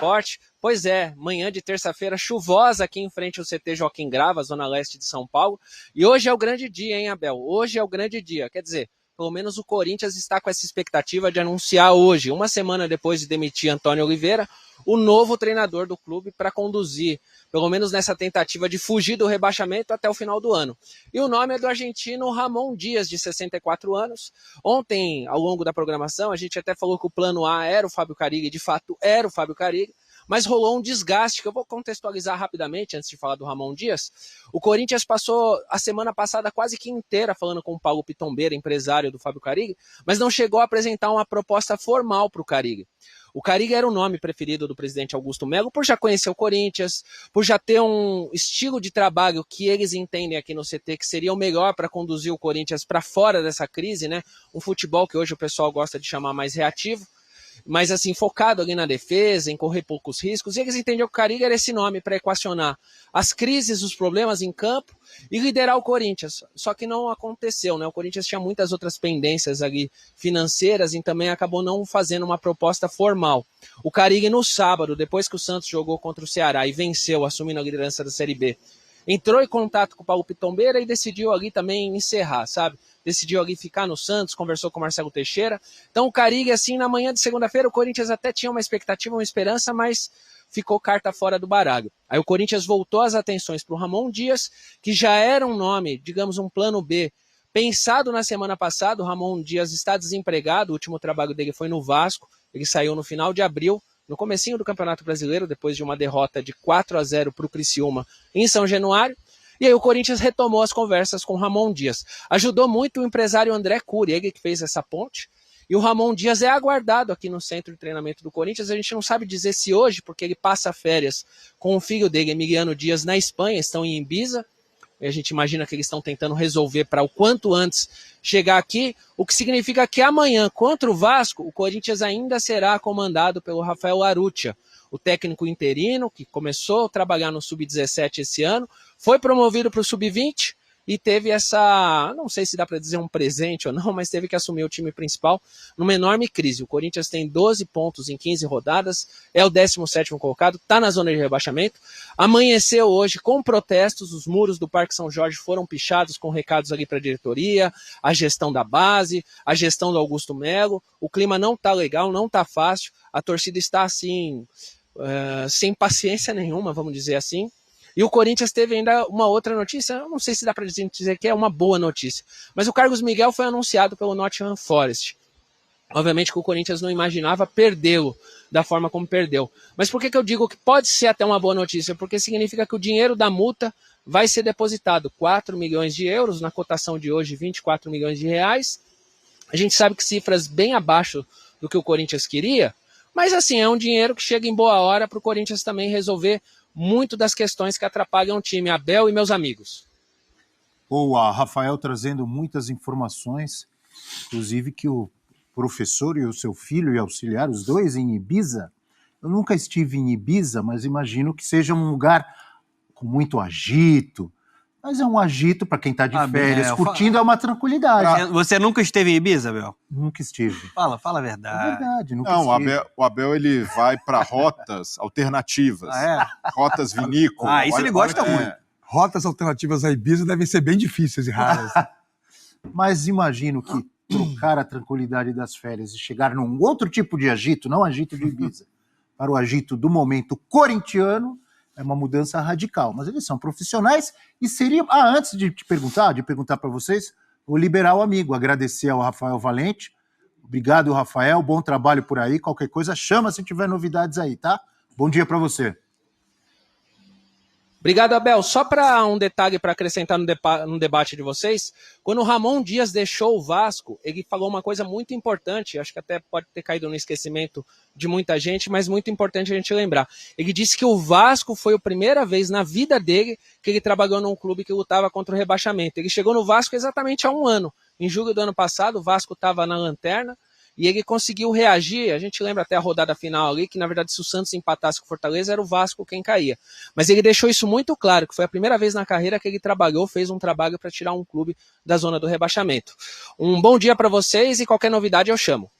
Esporte. Pois é, manhã de terça-feira chuvosa aqui em frente ao CT Joaquim Grava, zona leste de São Paulo. E hoje é o grande dia, hein, Abel? Hoje é o grande dia. Quer dizer, pelo menos o Corinthians está com essa expectativa de anunciar hoje, uma semana depois de demitir Antônio Oliveira, o novo treinador do clube para conduzir, pelo menos nessa tentativa de fugir do rebaixamento até o final do ano. E o nome é do argentino Ramon Dias, de 64 anos. Ontem, ao longo da programação, a gente até falou que o plano A era o Fábio Carille, e de fato era o Fábio Carille, mas rolou um desgaste, que eu vou contextualizar rapidamente antes de falar do Ramon Dias. O Corinthians passou a semana passada quase que inteira falando com o Paulo Pitombeira, empresário do Fábio Carille, mas não chegou a apresentar uma proposta formal para o Carille. O Carille era o nome preferido do presidente Augusto Melo por já conhecer o Corinthians, por já ter um estilo de trabalho que eles entendem aqui no CT que seria o melhor para conduzir o Corinthians para fora dessa crise, né? Um futebol que hoje o pessoal gosta de chamar mais reativo, mas assim, focado ali na defesa, em correr poucos riscos, e eles entendiam que o Carille era esse nome para equacionar as crises, os problemas em campo e liderar o Corinthians. Só que não aconteceu, né? O Corinthians tinha muitas outras pendências ali financeiras e também acabou não fazendo uma proposta formal. O Carille no sábado, depois que o Santos jogou contra o Ceará e venceu, assumindo a liderança da Série B, entrou em contato com o Paulo Pitombeira e decidiu ali também encerrar, sabe? Decidiu ali ficar no Santos, conversou com o Marcelo Teixeira. Então o Carille, assim, na manhã de segunda-feira, o Corinthians até tinha uma expectativa, uma esperança, mas ficou carta fora do baralho. Aí o Corinthians voltou as atenções para o Ramon Dias, que já era um nome, digamos, um plano B, pensado na semana passada. O Ramon Dias está desempregado, o último trabalho dele foi no Vasco, ele saiu no final de abril, no comecinho do Campeonato Brasileiro, depois de uma derrota de 4-0 para o Criciúma em São Januário. E aí o Corinthians retomou as conversas com o Ramon Dias. Ajudou muito o empresário André Cury, ele que fez essa ponte. E o Ramon Dias é aguardado aqui no centro de treinamento do Corinthians. A gente não sabe dizer se hoje, porque ele passa férias com o filho dele, Emiliano Dias, na Espanha, estão em Ibiza. E a gente imagina que eles estão tentando resolver para o quanto antes chegar aqui, o que significa que amanhã, contra o Vasco, o Corinthians ainda será comandado pelo Rafael Arrutia, o técnico interino, que começou a trabalhar no Sub-17 esse ano, foi promovido para o Sub-20 e teve essa, não sei se dá para dizer um presente ou não, mas teve que assumir o time principal numa enorme crise. O Corinthians tem 12 pontos em 15 rodadas, é o 17º colocado, está na zona de rebaixamento. Amanheceu hoje com protestos, os muros do Parque São Jorge foram pichados com recados ali para a diretoria, a gestão da base, a gestão do Augusto Melo. O clima não está legal, não está fácil, a torcida está assim, sem paciência nenhuma, vamos dizer assim. E o Corinthians teve ainda uma outra notícia, eu não sei se dá para dizer que é uma boa notícia, mas o Carlos Miguel foi anunciado pelo Nottingham Forest. Obviamente que o Corinthians não imaginava perdê-lo da forma como perdeu. Mas por que eu digo que pode ser até uma boa notícia? Porque significa que o dinheiro da multa vai ser depositado, 4 milhões de euros, na cotação de hoje 24 milhões de reais. A gente sabe que cifras bem abaixo do que o Corinthians queria, mas assim, é um dinheiro que chega em boa hora para o Corinthians também resolver muito das questões que atrapalham o time. Abel e meus amigos. Boa, Rafael trazendo muitas informações, inclusive que o professor e o seu filho e auxiliar, os dois em Ibiza. Eu nunca estive em Ibiza, mas imagino que seja um lugar com muito agito. Mas é um agito para quem está de férias, curtindo, é uma tranquilidade. Você nunca esteve em Ibiza, Abel? Nunca estive. Fala a verdade. É verdade, nunca Não, estive. o Abel ele vai para rotas alternativas, rotas vinícolas. Isso ele gosta muito. Rotas alternativas a Ibiza devem ser bem difíceis e raras. Mas imagino que trocar a tranquilidade das férias e chegar num outro tipo de agito, não agito de Ibiza, para o agito do momento corintiano, é uma mudança radical. Mas eles são profissionais e seria... antes de te perguntar, para vocês, vou liberar o amigo, agradecer ao Rafael Valente. Obrigado, Rafael, bom trabalho por aí. Qualquer coisa, chama se tiver novidades aí, tá? Bom dia para você. Obrigado, Abel. Só para um detalhe para acrescentar no debate de vocês, quando o Ramon Dias deixou o Vasco, ele falou uma coisa muito importante, acho que até pode ter caído no esquecimento de muita gente, mas muito importante a gente lembrar. Ele disse que o Vasco foi a primeira vez na vida dele que ele trabalhou num clube que lutava contra o rebaixamento. Ele chegou no Vasco exatamente há um ano. Em julho do ano passado, o Vasco estava na lanterna, e ele conseguiu reagir. A gente lembra até a rodada final ali, que na verdade se o Santos empatasse com o Fortaleza, era o Vasco quem caía. Mas ele deixou isso muito claro, que foi a primeira vez na carreira que ele fez um trabalho para tirar um clube da zona do rebaixamento. Um bom dia para vocês e qualquer novidade eu chamo.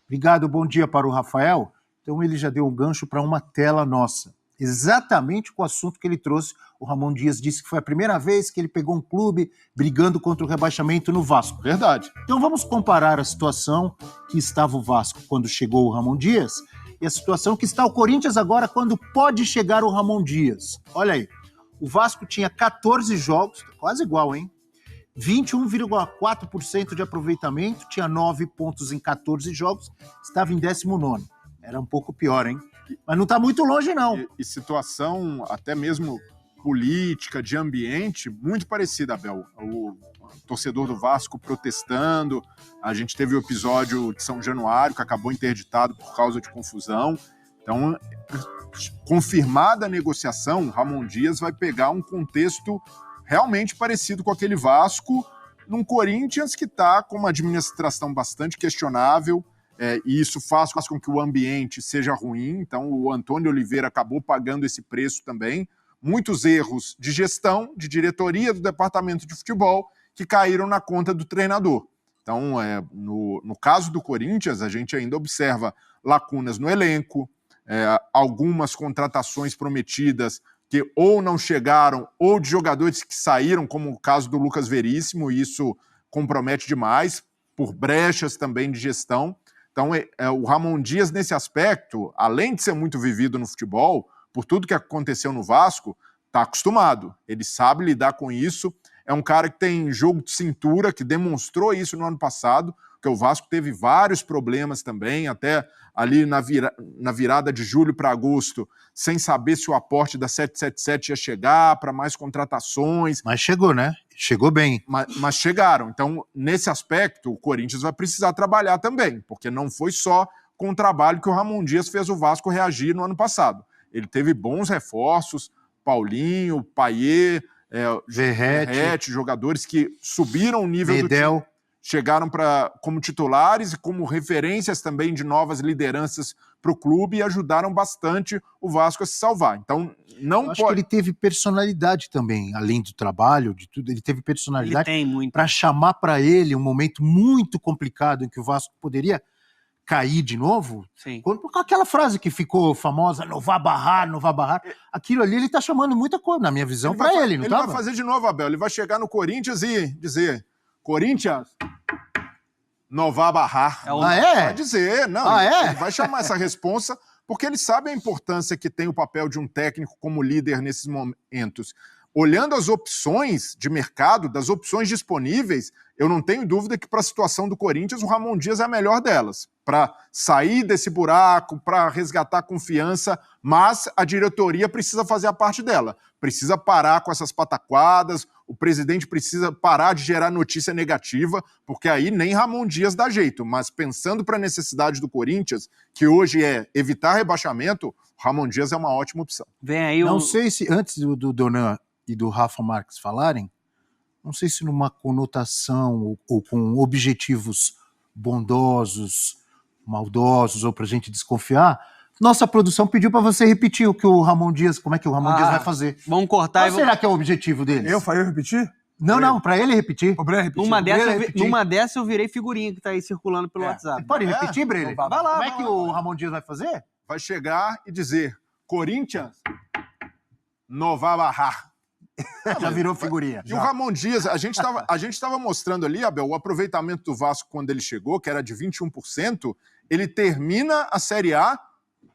Obrigado, bom dia para o Rafael. Então ele já deu um gancho para uma tela nossa. Exatamente com o assunto que ele trouxe. O Ramon Dias disse que foi a primeira vez que ele pegou um clube brigando contra o rebaixamento no Vasco. Verdade. Então vamos comparar a situação que estava o Vasco quando chegou o Ramon Dias e a situação que está o Corinthians agora quando pode chegar o Ramon Dias. Olha aí, o Vasco tinha 14 jogos, quase igual, hein? 21,4% de aproveitamento, tinha 9 pontos em 14 jogos, estava em 19º. Era um pouco pior, hein? Mas não está muito longe, não. E situação até mesmo política, de ambiente, muito parecida, Abel. O torcedor do Vasco protestando, a gente teve o episódio de São Januário, que acabou interditado por causa de confusão. Então, confirmada a negociação, Ramon Dias vai pegar um contexto realmente parecido com aquele Vasco, num Corinthians que está com uma administração bastante questionável, e isso faz com que o ambiente seja ruim. Então o Antônio Oliveira acabou pagando esse preço também. Muitos erros de gestão, de diretoria do departamento de futebol, que caíram na conta do treinador. Então, no caso do Corinthians, a gente ainda observa lacunas no elenco, algumas contratações prometidas que ou não chegaram, ou de jogadores que saíram, como o caso do Lucas Veríssimo, e isso compromete demais, por brechas também de gestão. Então, o Ramon Dias, nesse aspecto, além de ser muito vivido no futebol, por tudo que aconteceu no Vasco, está acostumado. Ele sabe lidar com isso. É um cara que tem jogo de cintura, que demonstrou isso no ano passado, porque o Vasco teve vários problemas também, até ali na virada de julho para agosto, sem saber se o aporte da 777 ia chegar para mais contratações. Mas chegou, né? Chegou bem. Mas chegaram. Então, nesse aspecto, o Corinthians vai precisar trabalhar também, porque não foi só com o trabalho que o Ramon Dias fez o Vasco reagir no ano passado. Ele teve bons reforços, Paulinho, Payet, Verrete, jogadores que subiram o nível Medel. do time. Chegaram como titulares e como referências também de novas lideranças para o clube e ajudaram bastante o Vasco a se salvar. Então, não acho que ele teve personalidade também, além do trabalho, de tudo. Ele teve personalidade para chamar para ele um momento muito complicado em que o Vasco poderia cair de novo. Sim. Com aquela frase que ficou famosa, não vá barrar, não vá barrar. Aquilo ali ele tá chamando muita coisa, na minha visão, para ele, não tá? Ele vai fazer de novo, Abel. Ele vai chegar no Corinthians e dizer: Corinthians, não vá barrar. Vai dizer, não. Ele vai chamar essa responsa, porque ele sabe a importância que tem o papel de um técnico como líder nesses momentos. Olhando as opções de mercado, das opções disponíveis, eu não tenho dúvida que para a situação do Corinthians, o Ramon Dias é a melhor delas. Para sair desse buraco, para resgatar a confiança, mas a diretoria precisa fazer a parte dela. Precisa parar com essas pataquadas, o presidente precisa parar de gerar notícia negativa, porque aí nem Ramon Dias dá jeito. Mas pensando para a necessidade do Corinthians, que hoje é evitar rebaixamento, o Ramon Dias é uma ótima opção. Vem aí não sei se, antes do Donan e do Rafa Marques falarem, não sei se numa conotação ou com objetivos bondosos, maldosos, ou pra gente desconfiar, nossa produção pediu para você repetir o que o Ramon Dias, como é que o Ramon Dias vai fazer. Vamos cortar. Qual será que é o objetivo deles? Eu repetir? Não, para ele repetir. Numa dessa eu virei figurinha que tá aí circulando pelo WhatsApp. Você pode repetir, Brele? Vai lá. Como é que o Ramon Dias vai fazer? Vai chegar e dizer: Corinthians, não vai barrar. Já virou figurinha. E o Ramon Dias, a gente estava mostrando ali, Abel, o aproveitamento do Vasco quando ele chegou, que era de 21%, ele termina a Série A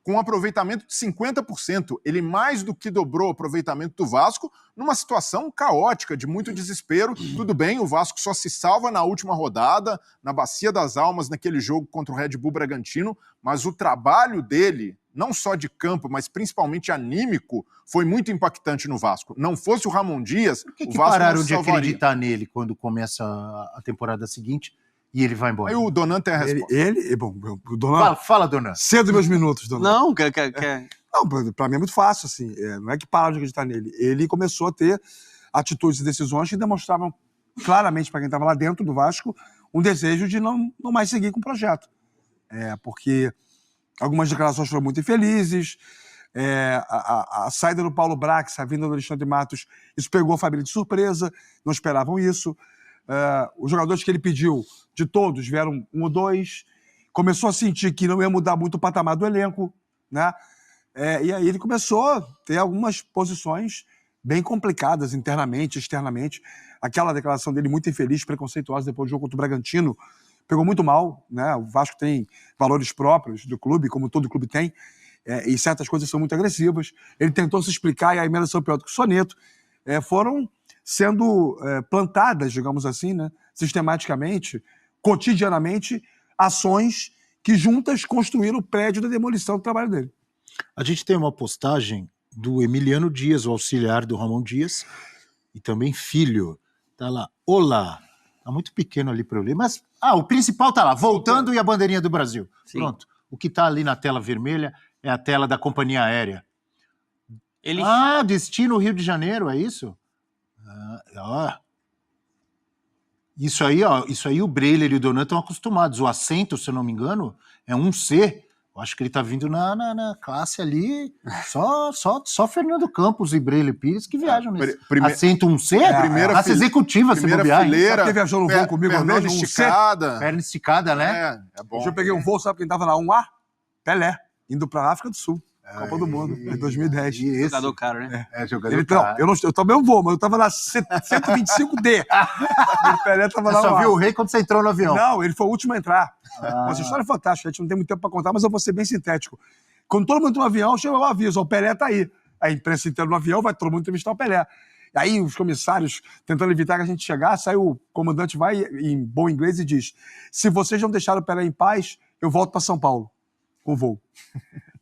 com um aproveitamento de 50%. Ele mais do que dobrou o aproveitamento do Vasco numa situação caótica, de muito desespero. Tudo bem, o Vasco só se salva na última rodada, na Bacia das Almas, naquele jogo contra o Red Bull Bragantino, mas o trabalho dele, não só de campo, mas principalmente anímico, foi muito impactante no Vasco. Não fosse o Ramon Dias, Por que o Vasco pararam não se de salvaria. acreditar nele quando começa a temporada seguinte e ele vai embora? Aí o Donan tem a resposta. O Donan... Fala, Donan. Cedo meus minutos, Donan. Não, Não, pra mim é muito fácil, assim. Não é que pararam de acreditar nele. Ele começou a ter atitudes e decisões que demonstravam claramente para quem estava lá dentro do Vasco um desejo de não mais seguir com o projeto. Porque algumas declarações foram muito infelizes, a saída do Paulo Brax, a vinda do Alexandre Matos, isso pegou a família de surpresa, não esperavam isso. Os jogadores que ele pediu, de todos, vieram 1 ou 2. começou a sentir que não ia mudar muito o patamar do elenco, né? E aí ele começou a ter algumas posições bem complicadas internamente, externamente. Aquela declaração dele muito infeliz, preconceituosa depois do jogo contra o Bragantino, pegou muito mal, né? O Vasco tem valores próprios do clube, como todo clube tem, e certas coisas são muito agressivas. Ele tentou se explicar e a emenda saiu pior do que o soneto. Foram sendo plantadas, digamos assim, né? Sistematicamente, cotidianamente, ações que juntas construíram o prédio da demolição do trabalho dele. A gente tem uma postagem do Emiliano Dias, o auxiliar do Ramon Dias, e também filho. Tá lá, olá. Tá muito pequeno ali para eu ler, mas o principal tá lá, voltando e a bandeirinha do Brasil. Sim. Pronto. O que tá ali na tela vermelha é a tela da companhia aérea. Eles... Destino Rio de Janeiro, é isso? Isso aí o Breiler e o Donan estão acostumados. O assento, se eu não me engano, é um C. Eu acho que ele tá vindo na classe ali, só Fernando Campos e Breiler Pires que viajam nesse assento 1C, classe executiva, se bobear. Fileira, você viajou no voo comigo uma vez? Perna esticada, né? É bom. Hoje eu peguei um voo, sabe quem tava na 1A? Pelé, indo pra África do Sul. Copa do Mundo, em 2010. Jogador caro, né? Jogador caro. Eu também vou, mas eu tava na 125D. O Pelé tava lá. Você só viu o rei quando você entrou no avião? Não, ele foi o último a entrar. Essa história é fantástica, a gente não tem muito tempo pra contar, mas eu vou ser bem sintético. Quando todo mundo entra no avião, chega o aviso, o Pelé tá aí. A imprensa inteira no avião, vai todo mundo entrevistar o Pelé. Aí os comissários, tentando evitar que a gente chegasse, aí o comandante vai em bom inglês e diz: se vocês não deixaram o Pelé em paz, eu volto pra São Paulo, com o voo.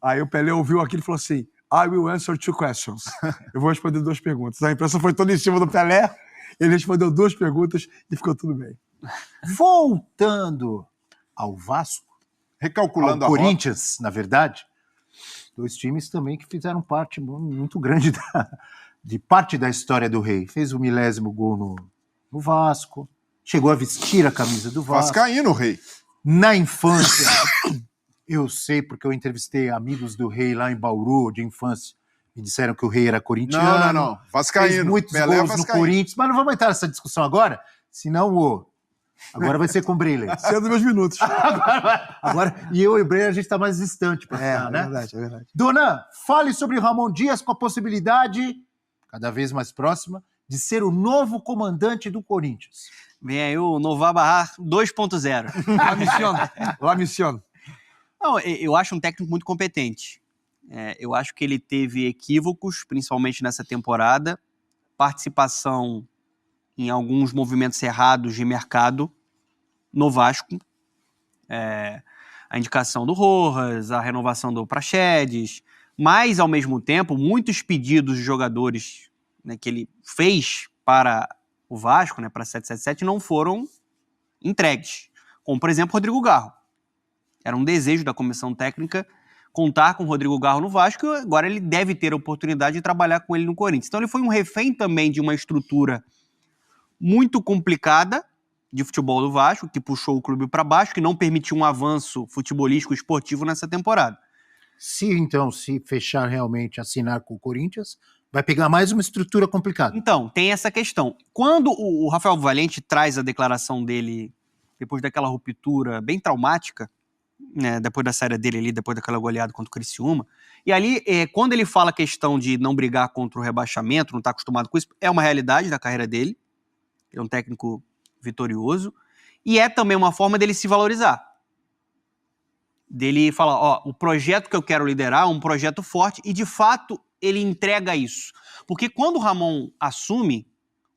Aí o Pelé ouviu aquilo e falou assim: I will answer 2 questions. Eu vou responder 2 perguntas. A imprensa foi toda em cima do Pelé, ele respondeu 2 perguntas e ficou tudo bem. Voltando ao Vasco, recalculando ao Corinthians, na verdade, 2 times também que fizeram parte muito grande de parte da história do Rei. Fez o 1000º gol no Vasco, chegou a vestir a camisa do Vasco. Vascaíno, Rei. Na infância... Eu sei, porque eu entrevistei amigos do Rei lá em Bauru, de infância. Me disseram que o Rei era corintiano. Não. Vascaíno. Fez muitos gols no Corinthians. Mas não vamos entrar nessa discussão agora, senão agora vai ser com o Breiler. Sendo meus minutos. Agora, e eu e o Breiler, a gente está mais distante para ficar, né? É verdade. Donan, fale sobre o Ramon Dias com a possibilidade, cada vez mais próxima, de ser o novo comandante do Corinthians. Vem aí o Nová Barra 2.0. Lá missiona. Não, eu acho um técnico muito competente. Eu acho que ele teve equívocos, principalmente nessa temporada, participação em alguns movimentos errados de mercado no Vasco, a indicação do Rojas, a renovação do Praxedes, mas, ao mesmo tempo, muitos pedidos de jogadores, né, que ele fez para o Vasco, né, para 777, não foram entregues, como, por exemplo, Rodrigo Garro. Era um desejo da comissão técnica contar com o Rodrigo Garro no Vasco, e agora ele deve ter a oportunidade de trabalhar com ele no Corinthians. Então ele foi um refém também de uma estrutura muito complicada de futebol do Vasco, que puxou o clube para baixo, que não permitiu um avanço futebolístico esportivo nessa temporada. Se fechar realmente, assinar com o Corinthians, vai pegar mais uma estrutura complicada. Então, tem essa questão. Quando o Rafael Valente traz a declaração dele, depois daquela ruptura bem traumática, né, depois da saída dele ali, depois daquela goleada contra o Criciúma. E ali, quando ele fala a questão de não brigar contra o rebaixamento, não está acostumado com isso, é uma realidade da carreira dele. Ele é um técnico vitorioso. E é também uma forma dele se valorizar. Dele falar, o projeto que eu quero liderar é um projeto forte, e de fato ele entrega isso. Porque quando o Ramon assume,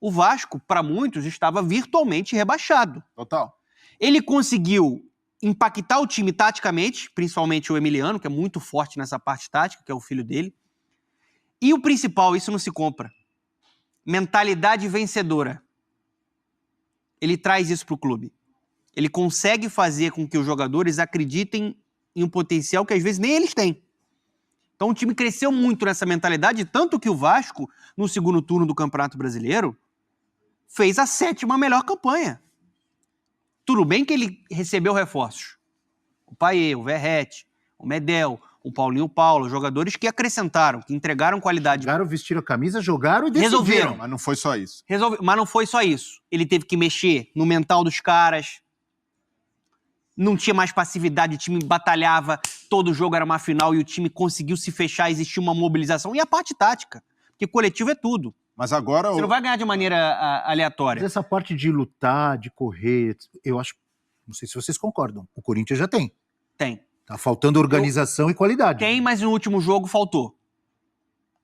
o Vasco, para muitos, estava virtualmente rebaixado. Total. Ele conseguiu impactar o time taticamente, principalmente o Emiliano, que é muito forte nessa parte tática, que é o filho dele. E o principal, isso não se compra, mentalidade vencedora. Ele traz isso para o clube. Ele consegue fazer com que os jogadores acreditem em um potencial que às vezes nem eles têm. Então o time cresceu muito nessa mentalidade, tanto que o Vasco, no segundo turno do Campeonato Brasileiro, fez a 7ª melhor campanha. Tudo bem que ele recebeu reforços. O Payet, o Verratti, o Medel, o Paulinho Paulo, jogadores que acrescentaram, que entregaram qualidade. Jogaram, vestiram a camisa, jogaram e decidiram. Resolveram. Mas não foi só isso. Mas não foi só isso. Ele teve que mexer no mental dos caras. não tinha mais passividade, o time batalhava, todo jogo era uma final e o time conseguiu se fechar, existia uma mobilização. E a parte tática, porque coletivo é tudo. Mas agora... Você não vai ganhar de maneira aleatória. Mas essa parte de lutar, de correr, eu acho, não sei se vocês concordam, o Corinthians já tem. Tem. Tá faltando organização e qualidade. Tem, mas no último jogo faltou.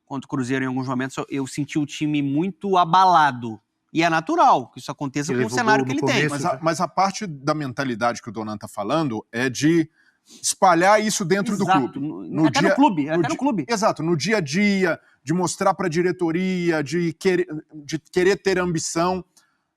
Contra o Cruzeiro, em alguns momentos, eu senti o time muito abalado. E é natural que isso aconteça com o cenário que ele tem. Mas a parte da mentalidade que o Donan tá falando é de espalhar isso dentro do clube. No clube. Exato, no dia a dia, de mostrar para a diretoria, de querer ter ambição.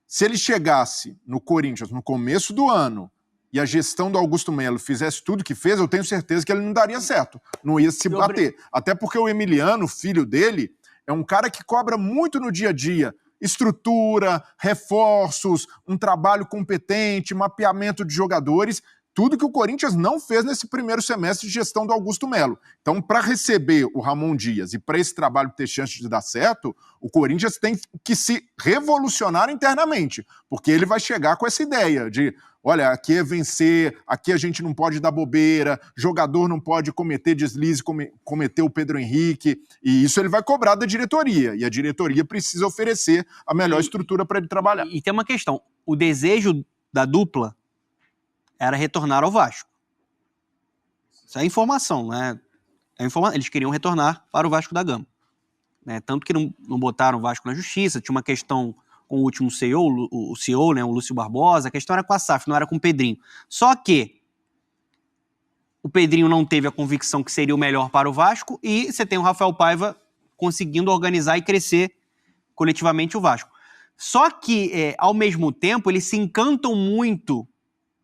Se ele chegasse no Corinthians no começo do ano e a gestão do Augusto Melo fizesse tudo que fez, eu tenho certeza que ele não daria certo. Não ia se bater. Até porque o Emiliano, filho dele, é um cara que cobra muito no dia a dia. Estrutura, reforços, um trabalho competente, mapeamento de jogadores, tudo que o Corinthians não fez nesse primeiro semestre de gestão do Augusto Melo. Então, para receber o Ramon Dias e para esse trabalho ter chance de dar certo, o Corinthians tem que se revolucionar internamente, porque ele vai chegar com essa ideia de, olha, aqui é vencer, aqui a gente não pode dar bobeira, jogador não pode cometer deslize, cometer o Pedro Henrique, e isso ele vai cobrar da diretoria, e a diretoria precisa oferecer a melhor estrutura para ele trabalhar. E tem uma questão, o desejo da dupla era retornar ao Vasco. Isso é informação, né? Eles queriam retornar para o Vasco da Gama. Né? Tanto que não botaram o Vasco na justiça, tinha uma questão com o último CEO, o CEO, né, o Lúcio Barbosa, a questão era com a SAF, não era com o Pedrinho. Só que o Pedrinho não teve a convicção que seria o melhor para o Vasco e você tem o Rafael Paiva conseguindo organizar e crescer coletivamente o Vasco. Só que, ao mesmo tempo, eles se encantam muito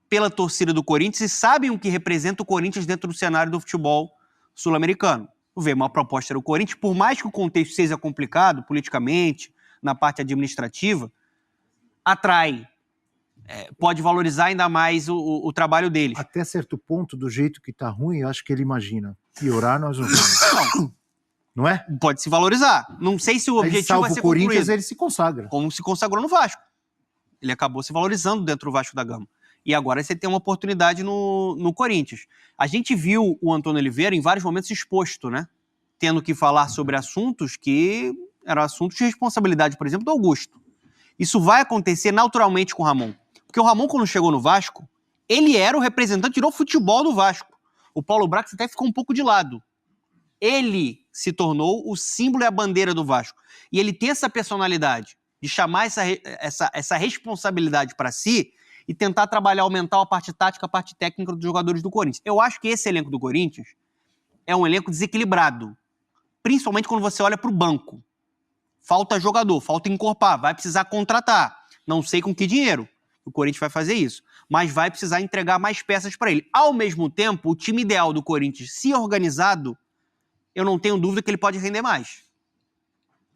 pela torcida do Corinthians e sabem o que representa o Corinthians dentro do cenário do futebol sul-americano. Vê, uma proposta do Corinthians, por mais que o contexto seja complicado politicamente, na parte administrativa, atrai, pode valorizar ainda mais o trabalho deles. Até certo ponto, do jeito que tá ruim, eu acho que ele imagina. Piorar, nós não vamos. Não é? Pode se valorizar. Não sei se o objetivo vai ser o Corinthians, concluído. ele se consagra. Como se consagrou no Vasco. Ele acabou se valorizando dentro do Vasco da Gama. E agora você tem uma oportunidade no Corinthians. A gente viu o Antônio Oliveira em vários momentos exposto, né? Tendo que falar sobre assuntos que eram assuntos de responsabilidade, por exemplo, do Augusto. Isso vai acontecer naturalmente com o Ramon. Porque o Ramon, quando chegou no Vasco, ele era o representante do futebol do Vasco. O Paulo Brax até ficou um pouco de lado. Ele se tornou o símbolo e a bandeira do Vasco. E ele tem essa personalidade de chamar essa responsabilidade para si e tentar trabalhar, aumentar a parte tática, a parte técnica dos jogadores do Corinthians. Eu acho que esse elenco do Corinthians é um elenco desequilibrado, principalmente quando você olha para o banco. Falta jogador, falta encorpar, vai precisar contratar. Não sei com que dinheiro o Corinthians vai fazer isso, mas vai precisar entregar mais peças para ele. Ao mesmo tempo, o time ideal do Corinthians, se organizado, eu não tenho dúvida que ele pode render mais.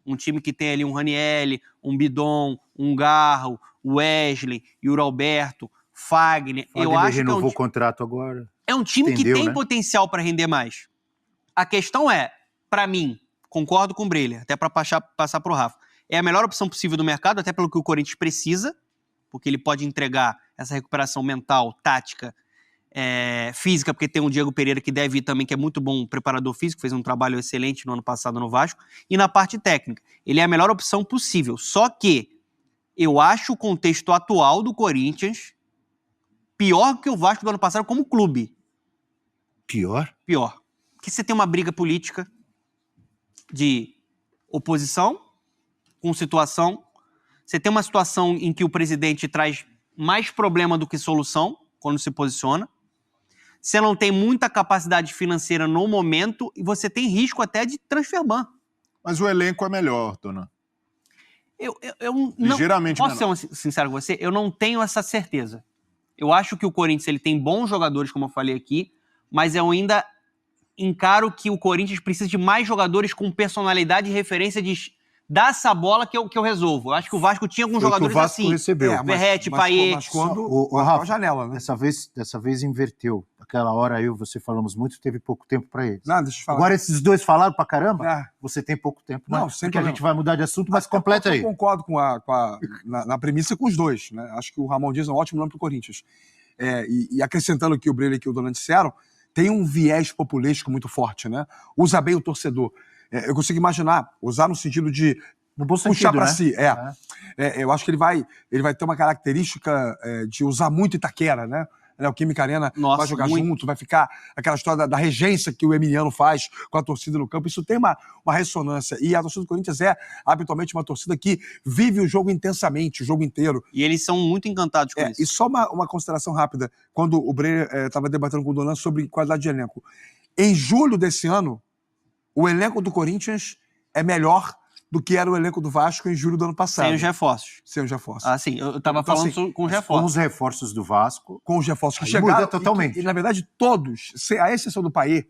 Um time que tem ali um Ranieri, um Bidon, um Garro, o Wesley, Yuri Alberto, Fagner. Eu acho que renovou o contrato agora. É um time que tem, né, potencial para render mais. A questão é, para mim, concordo com o Breler, até para passar para o Rafa, é a melhor opção possível do mercado, até pelo que o Corinthians precisa, porque ele pode entregar essa recuperação mental, tática, física, porque tem o Diego Pereira que deve ir também, que é muito bom preparador físico, fez um trabalho excelente no ano passado no Vasco, e na parte técnica. Ele é a melhor opção possível, só que eu acho o contexto atual do Corinthians pior que o Vasco do ano passado como clube. Pior? Pior. Porque você tem uma briga política de oposição com situação. Você tem uma situação em que o presidente traz mais problema do que solução quando se posiciona. Você não tem muita capacidade financeira no momento e você tem risco até de transfer ban. Mas o elenco é melhor, Dona. Eu não... Ligeiramente Posso menor. ser sincero com você? Eu não tenho essa certeza. Eu acho que o Corinthians ele tem bons jogadores, como eu falei aqui, mas eu ainda encaro que o Corinthians precisa de mais jogadores com personalidade e referência de dá essa bola que eu resolvo. Eu acho que o Vasco tinha alguns jogadores o Vasco assim. recebeu. Verrete, Payet. Mas quando O a Rafa, janela, né? Dessa vez inverteu. Aquela hora eu, você falamos muito, teve pouco tempo para eles. Não, deixa eu falar. Agora esses dois falaram pra caramba, Ah. você tem pouco tempo. Não, Porque sem a problema. gente vai mudar de assunto, mas completa aí. Eu concordo na premissa com os dois, né? Acho que o Ramon Dias é um ótimo nome pro Corinthians. e acrescentando o que o Breno e que o Donan disseram, tem um viés populístico muito forte, né? Usa bem o torcedor. Eu consigo imaginar, usar no sentido de No bom puxar sentido, para né? si. Eu acho que ele vai ter uma característica de usar muito Itaquera, né? O Química Arena Nossa, vai jogar muito. junto, vai ficar aquela história da regência que o Emiliano faz com a torcida no campo. Isso tem uma ressonância. E a torcida do Corinthians é habitualmente uma torcida que vive o jogo intensamente, o jogo inteiro. E eles são muito encantados com isso. E só uma consideração rápida, quando o Breyer estava debatendo com o Donan sobre qualidade de elenco. Em julho desse ano, o elenco do Corinthians é melhor do que era o elenco do Vasco em julho do ano passado. Sem os reforços. Sem os reforços. Ah, sim. Eu tava Então, falando assim, com os Com reforços. os reforços do Vasco. Com os reforços que Aí chegaram. muda totalmente. E, na verdade, todos, a exceção do Payet,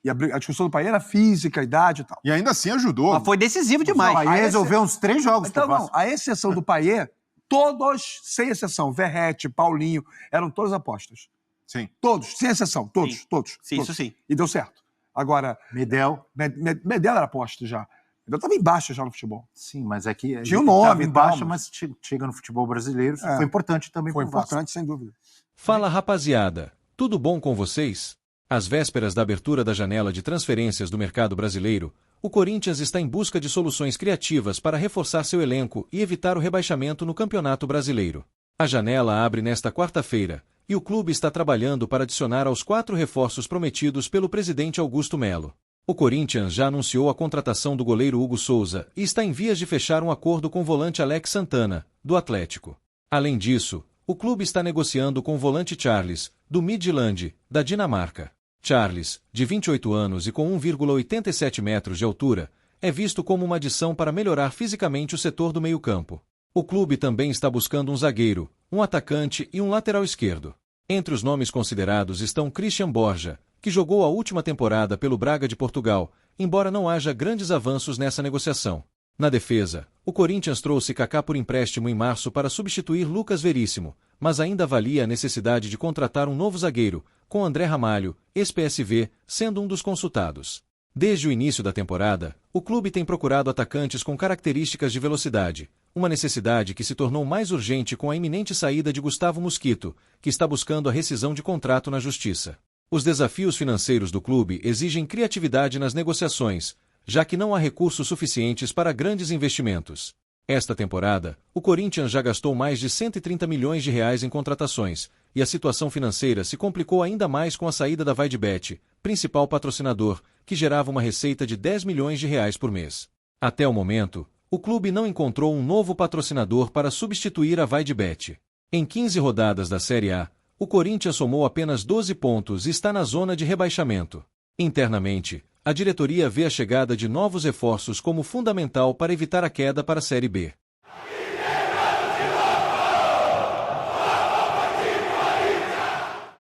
e a discussão do Payet era física, idade e tal. E ainda assim ajudou. Mas foi decisivo demais. Aí resolveu uns 3 jogos Então, pro não, Vasco. a exceção do Payet, todos, sem exceção, Verratti, Paulinho, eram todas apostas. Sim. Todos, sem exceção, todos, Sim. todos. Sim, todos. isso sim. E deu certo. Agora, Medel. Medel era aposta já. Medel estava em baixa já no futebol. Sim, mas é que Tinha um ele nome tava e em baixa, tal, mas chega no futebol brasileiro. É. Foi importante também Foi pro Vasco. importante, sem dúvida. Fala rapaziada, tudo bom com vocês? Às vésperas da abertura da janela de transferências do mercado brasileiro, o Corinthians está em busca de soluções criativas para reforçar seu elenco e evitar o rebaixamento no Campeonato Brasileiro. A janela abre nesta quarta-feira e o clube está trabalhando para adicionar aos 4 reforços prometidos pelo presidente Augusto Melo. O Corinthians já anunciou a contratação do goleiro Hugo Souza e está em vias de fechar um acordo com o volante Alex Santana, do Atlético. Além disso, o clube está negociando com o volante Charles, do Midtjylland, da Dinamarca. Charles, de 28 anos e com 1,87 metros de altura, é visto como uma adição para melhorar fisicamente o setor do meio-campo. O clube também está buscando um zagueiro, um atacante e um lateral esquerdo. Entre os nomes considerados estão Christian Borja, que jogou a última temporada pelo Braga de Portugal, embora não haja grandes avanços nessa negociação. Na defesa, o Corinthians trouxe Kaká por empréstimo em março para substituir Lucas Veríssimo, mas ainda avalia a necessidade de contratar um novo zagueiro, com André Ramalho, ex-PSV, sendo um dos consultados. Desde o início da temporada, o clube tem procurado atacantes com características de velocidade, uma necessidade que se tornou mais urgente com a iminente saída de Gustavo Mosquito, que está buscando a rescisão de contrato na Justiça. Os desafios financeiros do clube exigem criatividade nas negociações, já que não há recursos suficientes para grandes investimentos. Esta temporada, o Corinthians já gastou mais de 130 milhões de reais em contratações, e a situação financeira se complicou ainda mais com a saída da VaidBet, principal patrocinador, que gerava uma receita de 10 milhões de reais por mês. Até o momento, o clube não encontrou um novo patrocinador para substituir a VaidBet. Em 15 rodadas da Série A, o Corinthians somou apenas 12 pontos e está na zona de rebaixamento. Internamente, a diretoria vê a chegada de novos reforços como fundamental para evitar a queda para a Série B.